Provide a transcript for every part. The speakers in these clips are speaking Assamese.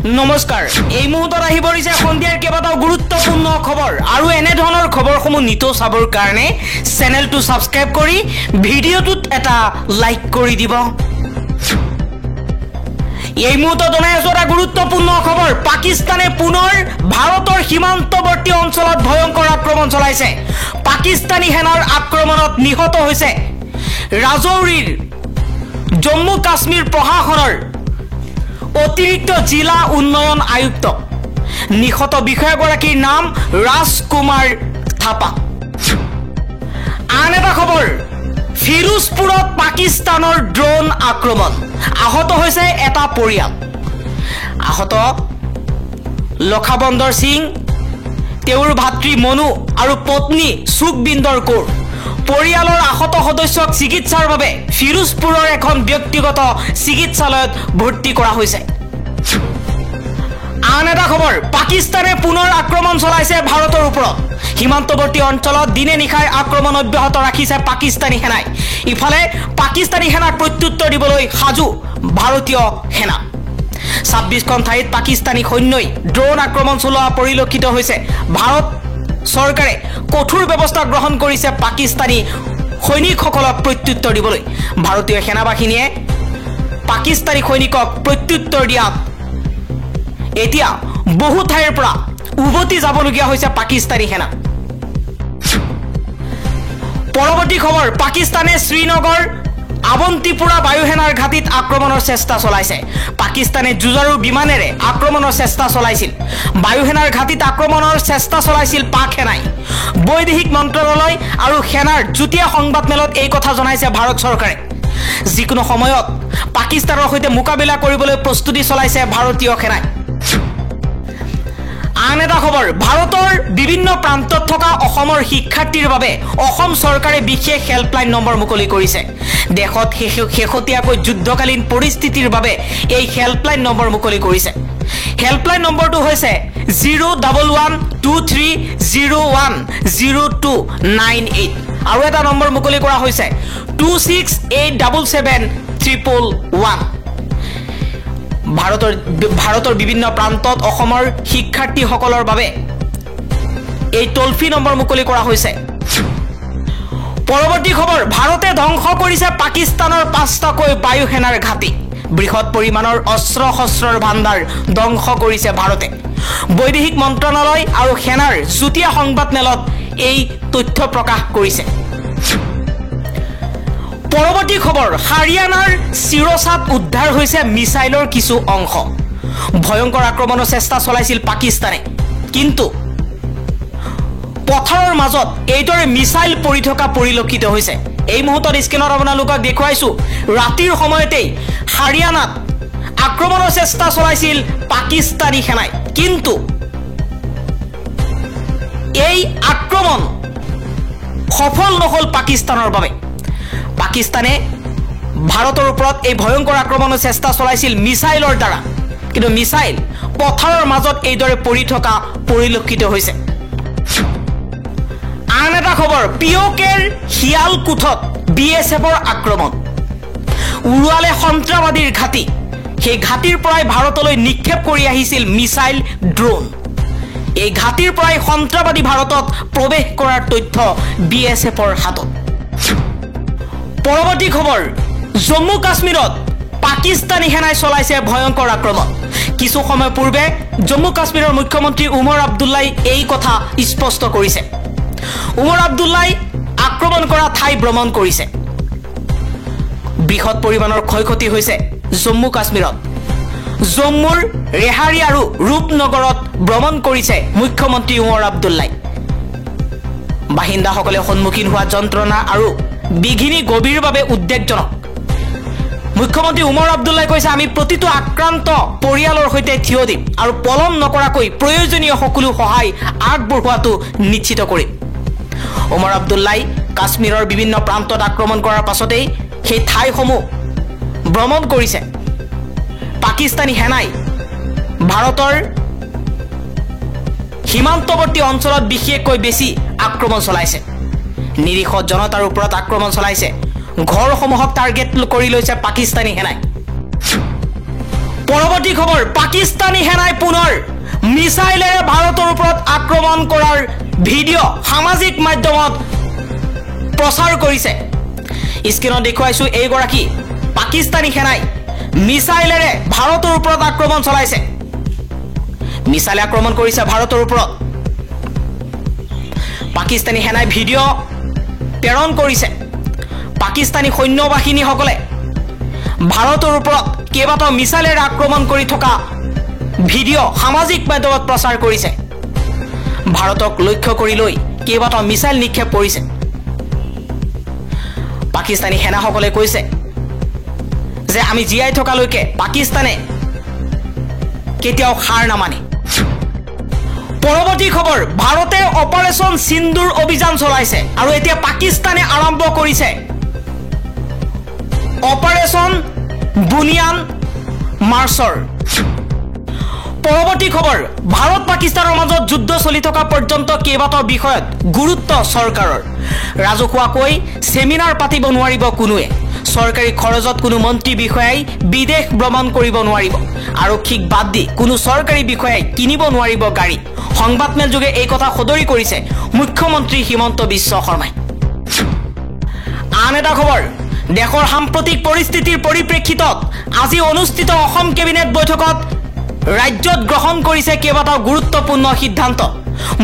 নমস্কাৰ এই মুহূৰ্তত আহি পৰিছে সন্ধিয়াৰ কেইবাটাও গুৰুত্বপূৰ্ণ খবৰ আৰু এনে ধৰণৰ খবৰসমূহ নিতো চাবৰ কাৰণে চেনেলটো সাবস্ক্ৰাইব কৰি ভিডিঅ'টোত এটা লাইক কৰি দিব এই মুহূৰ্তত এটা গুৰুত্বপূৰ্ণ খবৰ পাকিস্তানে পুনৰ ভাৰতৰ সীমান্তৱৰ্তী অঞ্চলত ভয়ংকৰ আক্ৰমণ চলাইছে পাকিস্তানী সেনাৰ আক্ৰমণত নিহত হৈছে ৰাজৌৰীৰ জম্মু কাশ্মীৰ প্ৰশাসনৰ অতিৰিক্ত জিলা উন্নয়ন আয়ুক্ত নিহত বিষয়াগৰাকীৰ নাম ৰাজকুমাৰ থাপা আন এটা খবৰ ফিৰোজপুৰত পাকিস্তানৰ ড্ৰোন আক্ৰমণ আহত হৈছে এটা পৰিয়াল আহত লখাবন্দৰ সিং তেওঁৰ ভাতৃ মনু আৰু পত্নী সুখবিন্দৰ কৌৰ পৰিয়ালৰ আহত সদস্যক চিকিৎসাৰ বাবে ফিৰোজপুৰৰ এখন ব্যক্তিগত চিকিৎসালয়ত ভৰ্তি কৰা হৈছে আন এটা খবৰ পাকিস্তানে পুনৰ আক্ৰমণ চলাইছে ভাৰতৰ ওপৰত সীমান্তৱৰ্তী অঞ্চলত দিনে নিশাই আক্ৰমণ অব্যাহত ৰাখিছে পাকিস্তানী সেনাই ইফালে পাকিস্তানী সেনাক প্ৰত্যুত্তৰ দিবলৈ সাজু ভাৰতীয় সেনা 26খন ঠাইত পাকিস্তানী সৈন্যই ড্ৰোন আক্ৰমণ চলোৱা পৰিলক্ষিত হৈছে ভাৰত চৰকাৰে কঠোৰ ব্যৱস্থা গ্ৰহণ কৰিছে পাকিস্তানী সৈনিকসকলক প্ৰত্যুত্তৰ দিবলৈ ভাৰতীয় সেনাবাহিনীয়ে পাকিস্তানী সৈনিকক প্ৰত্যুত্তৰ দিয়াত এতিয়া বহু ঠাইৰ পৰা উভতি যাবলগীয়া হৈছে পাকিস্তানী সেনা পৰৱৰ্তী খবৰ পাকিস্তানে শ্ৰীনগৰ আৱন্তিপুৰা বায়ুসেনাৰ ঘাটিত আক্ৰমণৰ চেষ্টা চলাইছে পাকিস্তানে যুঁজাৰু বিমানেৰে আক্ৰমণৰ চেষ্টা চলাইছিল বায়ুসেনাৰ ঘাটিত আক্ৰমণৰ চেষ্টা চলাইছিল পাক সেনাই বৈদেশিক মন্ত্ৰালয় আৰু সেনাৰ যুটীয়া সংবাদমেলত এই কথা জনাইছে ভাৰত চৰকাৰে যিকোনো সময়ত পাকিস্তানৰ সৈতে মোকাবিলা কৰিবলৈ প্ৰস্তুতি চলাইছে ভাৰতীয় সেনাই আন এটা খবৰ ভাৰতৰ বিভিন্ন প্ৰান্তত থকা অসমৰ শিক্ষাৰ্থীৰ বাবে অসম চৰকাৰে বিশেষ হেল্পলাইন নম্বৰ মুকলি কৰিছে দেশত শেহতীয়াকৈ যুদ্ধকালীন পৰিস্থিতিৰ বাবে এই হেল্পলাইন নম্বৰ মুকলি কৰিছে হেল্পলাইন নম্বৰটো হৈছে 01120100298 আৰু এটা নম্বৰ মুকলি কৰা হৈছে 26877711 ভাৰতৰ বিভিন্ন প্ৰান্তত অসমৰ শিক্ষাৰ্থীসকলৰ বাবে এই টোল ফ্ৰী নম্বৰ মুকলি কৰা হৈছে পৰৱৰ্তী খবৰ ভাৰতে ধ্বংস কৰিছে পাকিস্তানৰ 5টাকৈ বায়ুসেনাৰ ঘাটি বৃহৎ পৰিমাণৰ অস্ত্ৰ শস্ত্ৰৰ ভাণ্ডাৰ ধ্বংস কৰিছে ভাৰতে বৈদেশিক মন্ত্ৰালয় আৰু সেনাৰ যুটীয়া সংবাদমেলত এই তথ্য প্ৰকাশ কৰিছে পৰৱৰ্তী খবৰ হাৰিয়ানাৰ চিৰচাত উদ্ধাৰ হৈছে মিছাইলৰ কিছু অংশ ভয়ংকৰ আক্ৰমণৰ চেষ্টা চলাইছিল পাকিস্তানে কিন্তু পথাৰৰ মাজত এইদৰে মিছাইল পৰি থকা পৰিলক্ষিত হৈছে এই মুহূৰ্তত স্ক্ৰীনত আপোনালোকক দেখুৱাইছো ৰাতিৰ সময়তেই হাৰিয়ানাত আক্ৰমণৰ চেষ্টা চলাইছিল পাকিস্তানী সেনাই কিন্তু এই আক্ৰমণ সফল নহল পাকিস্তানৰ বাবে পাকিস্তানে ভাৰতৰ ওপৰত এই ভয়ংকৰ আক্ৰমণৰ চেষ্টা চলাইছিল মিছাইলৰ দ্বাৰা কিন্তু মিছাইল পথাৰৰ মাজত এইদৰে পৰি থকা পৰিলক্ষিত হৈছে আন এটা খবৰ পিঅ'কেৰ হিয়ালকুঠত বিএছএফৰ আক্ৰমণ উৰুৱালে সন্ত্ৰাসবাদীৰ ঘাটি সেই ঘাটিৰ পৰাই ভাৰতলৈ নিক্ষেপ কৰি আহিছিল মিছাইল ড্ৰোন এই ঘাটিৰ পৰাই সন্ত্ৰাসবাদী ভাৰতত প্ৰৱেশ কৰাৰ তথ্য বিএছএফৰ হাতত পৰৱৰ্তী খবৰ জম্মু কাশ্মীৰত পাকিস্তানী সেনাই চলাইছে ভয়ংকৰ আক্ৰমণ কিছু সময় পূৰ্বে জম্মু কাশ্মীৰৰ মুখ্যমন্ত্ৰী উমৰ আব্দুল্লাই এই কথা স্পষ্ট কৰিছে উমৰ আব্দুল্লাই আক্ৰমণ কৰা ঠাই ভ্ৰমণ কৰিছে বৃহৎ পৰিমাণৰ ক্ষয়ক্ষতি হৈছে জম্মু কাশ্মীৰত জম্মুৰ ৰেহাৰী আৰু ৰূপনগৰত ভ্ৰমণ কৰিছে মুখ্যমন্ত্ৰী উমৰ আব্দুল্লাই বাহিন্দাসকলে সন্মুখীন হোৱা যন্ত্ৰণা আৰু বিঘিনি গভীৰভাৱে উদ্বেগজনক মুখ্যমন্ত্ৰী উমৰ আব্দুল্লাই কৈছে আমি প্ৰতিটো আক্ৰান্ত পৰিয়ালৰ সৈতে থিয় দিম আৰু পলম নকৰাকৈ প্ৰয়োজনীয় সকলো সহায় আগবঢ়োৱাটো নিশ্চিত কৰিম উমৰ আব্দুল্লাই কাশ্মীৰৰ বিভিন্ন প্ৰান্তত আক্ৰমণ কৰাৰ পাছতেই সেই ঠাইসমূহ ভ্ৰমণ কৰিছে পাকিস্তানী সেনাই ভাৰতৰ সীমান্তৱৰ্তী অঞ্চলত বিশেষকৈ বেছি আক্ৰমণ চলাইছে নিৰীহ জনতাৰ ওপৰত আক্ৰমণ চলাইছে ঘৰসমূহক টাৰ্গেট কৰি লৈছে পাকিস্তানী সেনাই পৰৱৰ্তী খবৰ পাকিস্তানী সেনাই পুনৰ মিছাইলেৰে ভাৰতৰ ওপৰত আক্ৰমণ কৰাৰ ভিডিঅ' সামাজিক মাধ্যমত প্ৰচাৰ কৰিছে স্ক্ৰীনত দেখুৱাইছো এইগৰাকী পাকিস্তানী সেনাই মিছাইলেৰে ভাৰতৰ ওপৰত আক্ৰমণ চলাইছে মিছাইলে আক্ৰমণ কৰিছে ভাৰতৰ ওপৰত পাকিস্তানী সেনাই ভিডিঅ' প্ৰেৰণ কৰিছে পাকিস্তানী সৈন্যবাহিনীসকলে ভাৰতৰ ওপৰত কেইবাটাও মিছাইলেৰে আক্ৰমণ কৰি থকা ভিডিঅ' সামাজিক মাধ্যমত প্ৰচাৰ কৰিছে ভাৰতক লক্ষ্য কৰি লৈ কেইবাটাও মিছাইল নিক্ষেপ কৰিছে পাকিস্তানী সেনাসকলে কৈছে যে আমি জীয়াই থকালৈকে পাকিস্তানে কেতিয়াও হাৰ নামানে পৰৱৰ্তী খবৰ ভাৰতে অপাৰেশ্যন সিন্দুৰ অভিযান চলাইছে আৰু এতিয়া পাকিস্তানে আৰম্ভ কৰিছে অপাৰেশ্যন বুনিয়ান মাৰ্চৰ পৰৱৰ্তী খবৰ ভাৰত পাকিস্তানৰ মাজত যুদ্ধ চলি থকা পৰ্যন্ত কেইবাটাও বিষয়ত গুৰুত্ব চৰকাৰৰ ৰাজহুৱাকৈ সেমিনাৰ পাতিব নোৱাৰিব কোনোৱে চৰকাৰী খৰচত কোনো মন্ত্ৰী বিষয়াই বিদেশ ভ্ৰমণ কৰিব নোৱাৰিব আৰক্ষীক বাদ দি কোনো চৰকাৰী বিষয়াই কিনিব নোৱাৰিব গাড়ী সংবাদমেল যোগে এই কথা সদৰি কৰিছে মুখ্যমন্ত্ৰী হিমন্ত বিশ্ব শৰ্মাই আন এটা খবৰ দেশৰ সাম্প্ৰতিক পৰিস্থিতিৰ পৰিপ্ৰেক্ষিতত আজি অনুষ্ঠিত অসম কেবিনেট বৈঠকত ৰাজ্যত গ্ৰহণ কৰিছে কেইবাটাও গুৰুত্বপূৰ্ণ সিদ্ধান্ত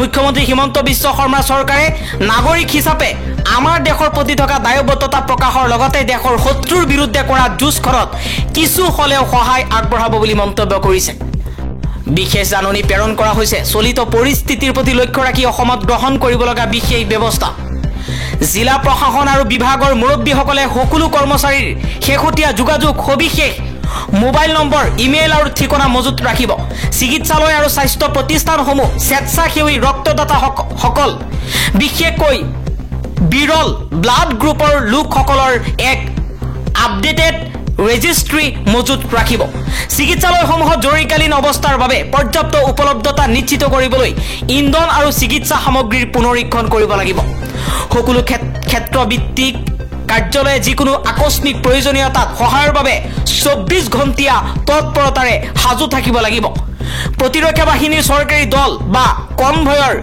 মুখ্যমন্ত্ৰী হিমন্ত বিশ্ব শৰ্মাৰ চৰকাৰে নাগৰিক হিচাপে আমাৰ দেশৰ প্ৰতি থকা দায়বদ্ধতা প্ৰকাশৰ লগতে দেশৰ শত্ৰুৰ বিৰুদ্ধে কৰা যুঁজখনত কিছু হলেও সহায় আগবঢ়াব বুলি মন্তব্য কৰিছে বিশেষ জাননী প্ৰেৰণ কৰা হৈছে চলিত পৰিস্থিতিৰ প্ৰতি লক্ষ্য ৰাখি অসমত গ্ৰহণ কৰিব লগা বিশেষ ব্যৱস্থা জিলা প্ৰশাসন আৰু বিভাগৰ মুৰব্বীসকলে সকলো কৰ্মচাৰীৰ শেহতীয়া যোগাযোগ সবিশেষ মোবাইল নম্বৰ ইমেইল আৰু ঠিকনা মজুত ৰাখিব চিকিৎসালয় আৰু স্বাস্থ্য প্ৰতিষ্ঠানসমূহ স্বেচ্ছাসেৱী ৰক্তদাতাসকল বিশেষকৈ বিৰল ব্লাড গ্ৰুপৰ লোকসকলৰ এক আপডেটেড ৰেজিষ্ট্ৰি মজুত ৰাখিব চিকিৎসালয়সমূহত জৰুৰীকালীন অৱস্থাৰ বাবে পৰ্যাপ্ত উপলব্ধতা নিশ্চিত কৰিবলৈ ইন্ধন আৰু চিকিৎসা সামগ্ৰীৰ পুনৰীক্ষণ কৰিব লাগিব সকলো ক্ষেত্ৰভিত্তিক কাৰ্যালয়ে যিকোনো আকস্মিক প্ৰয়োজনীয়তাত সহায়ৰ বাবে 24 ঘণ্টীয়া তৎপৰতাৰে সাজু থাকিব লাগিব প্ৰতিৰক্ষা বাহিনীৰ চৰকাৰী দল বা কনভয়ৰ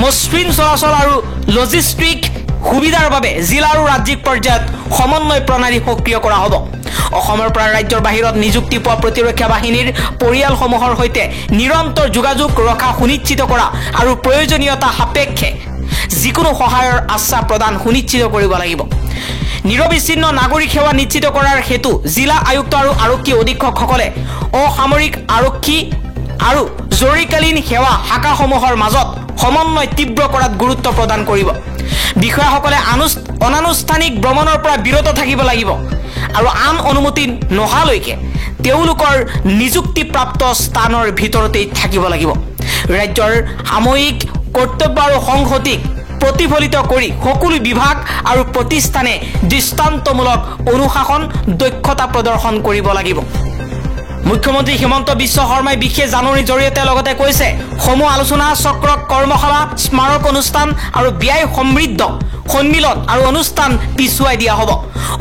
মসৃণ চলাচল আৰু লজিষ্টিক সুবিধাৰ বাবে জিলা আৰু ৰাজ্যিক পৰ্যায়ত সমন্বয় প্ৰণালী সক্ৰিয় কৰা হ'ব অসমৰ পৰা ৰাজ্যৰ বাহিৰত নিযুক্তি পোৱা প্ৰতিৰক্ষা বাহিনীৰ পৰিয়ালসমূহৰ সৈতে নিৰন্তৰ যোগাযোগ ৰখা সুনিশ্চিত কৰা আৰু প্ৰয়োজনীয়তা সাপেক্ষে যিকোনো সহায়ৰ আশ্বাস প্ৰদান সুনিশ্চিত কৰিব লাগিব নিৰবিচ্ছিন্ন নাগৰিক সেৱা নিশ্চিত কৰাৰ হেতু জিলা আয়ুক্ত আৰু আৰক্ষী অধীক্ষকসকলে অসামৰিক আৰক্ষী আৰু জৰুৰীকালীন সেৱা শাখাসমূহৰ মাজত সমন্বয় তীব্ৰ কৰাত গুৰুত্ব প্ৰদান কৰিব বিষয়াসকলে অনানুষ্ঠানিক ভ্ৰমণৰ পৰা বিৰত থাকিব লাগিব আৰু আন অনুমতি নোহোৱালৈকে তেওঁলোকৰ নিযুক্তিপ্ৰাপ্ত স্থানৰ ভিতৰতেই থাকিব লাগিব ৰাজ্যৰ সাময়িক কৰ্তব্য আৰু সংহতিক প্ৰতিফলিত কৰি সকলো বিভাগ আৰু প্ৰতিষ্ঠানে দৃষ্টান্তমূলক অনুশাসন দক্ষতা প্ৰদৰ্শন কৰিব লাগিব মুখ্যমন্ত্ৰী হিমন্ত বিশ্ব শৰ্মাই বিশেষ জাননীৰ জৰিয়তে লগতে কৈছে সমূহ আলোচনা চক্ৰ কৰ্মশালা স্মাৰক অনুষ্ঠান আৰু ব্যয় সমৃদ্ধ সন্মিলন আৰু অনুষ্ঠান পিছুৱাই দিয়া হ'ব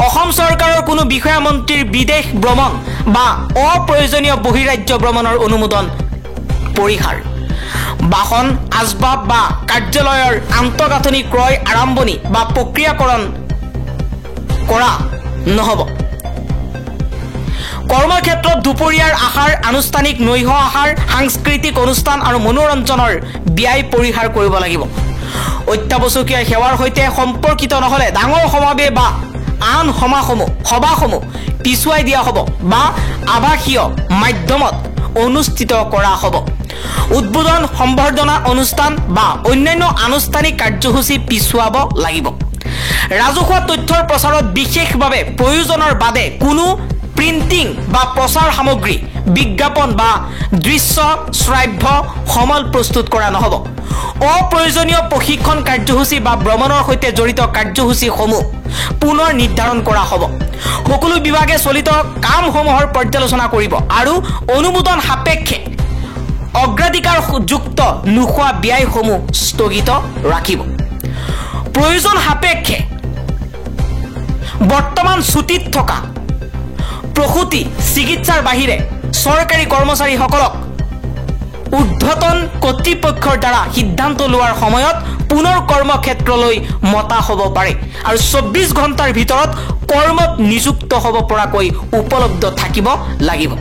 অসম চৰকাৰৰ কোনো বিষয়া মন্ত্ৰীৰ বিদেশ ভ্ৰমণ বা অপ্ৰয়োজনীয় বহিৰাজ্য ভ্ৰমণৰ অনুমোদন পৰিহাৰ বাহন আচবাব বা কাৰ্যালয়ৰ আন্তঃগাঁথনি ক্ৰয় আৰম্ভণি বা প্ৰক্ৰিয়াকৰণ কৰা নহ'ব কৰ্মক্ষেত্ৰত দুপৰীয়াৰ আহাৰ আনুষ্ঠানিক নৈশ আহাৰ সাংস্কৃতিক অনুষ্ঠান আৰু মনোৰঞ্জনৰ ব্যয় পৰিহাৰ কৰিব লাগিব অত্যাৱশ্যকীয় সেৱাৰ সৈতে সম্পৰ্কিত নহ'লে ডাঙৰ সমাৱেশ বা আন সভাসমূহ পিছুৱাই দিয়া হ'ব বা আৱাসীয় মাধ্যমত অনুষ্ঠিত কৰা হ'ব উদ্বোধন সম্বৰ্ধনা অনুষ্ঠান বা অন্যান্য আনুষ্ঠানিক কাৰ্যসূচী পিছুৱাব লাগিব ৰাজহুৱা তথ্যৰ প্ৰচাৰত বিশেষভাৱে প্ৰয়োজনৰ বাদে কোনো প্ৰিন্টিং বা প্ৰচাৰ সামগ্ৰী বিজ্ঞাপন বা দৃশ্য শ্ৰাব্য সমল প্ৰস্তুত কৰা নহ'ব অপ্ৰয়োজনীয় প্ৰশিক্ষণ কাৰ্যসূচী বা ভ্ৰমণৰ সৈতে জড়িত কাৰ্যসূচীসমূহ পুনৰ নিৰ্ধাৰণ কৰা হ'ব সকলো বিভাগে চলিত কামসমূহৰ পৰ্যালোচনা কৰিব আৰু অনুমোদন সাপেক্ষে অগ্ৰাধিকাৰযুক্ত নোহোৱা ব্যয়সমূহ স্থগিত ৰাখিব প্ৰয়োজন সাপেক্ষে বৰ্তমান ছুটিত থকা প্ৰসূতি চিকিৎসাৰ বাহিৰে চৰকাৰী কৰ্মচাৰীসকলক ঊৰ্ধ্বতন কৰ্তৃপক্ষৰ দ্বাৰা সিদ্ধান্ত লোৱাৰ সময়ত পুনৰ কৰ্মক্ষেত্ৰলৈ মতা হ'ব পাৰে আৰু 24 ঘণ্টাৰ ভিতৰত কৰ্মত নিযুক্ত হ'ব পৰাকৈ উপলব্ধ থাকিব লাগিব।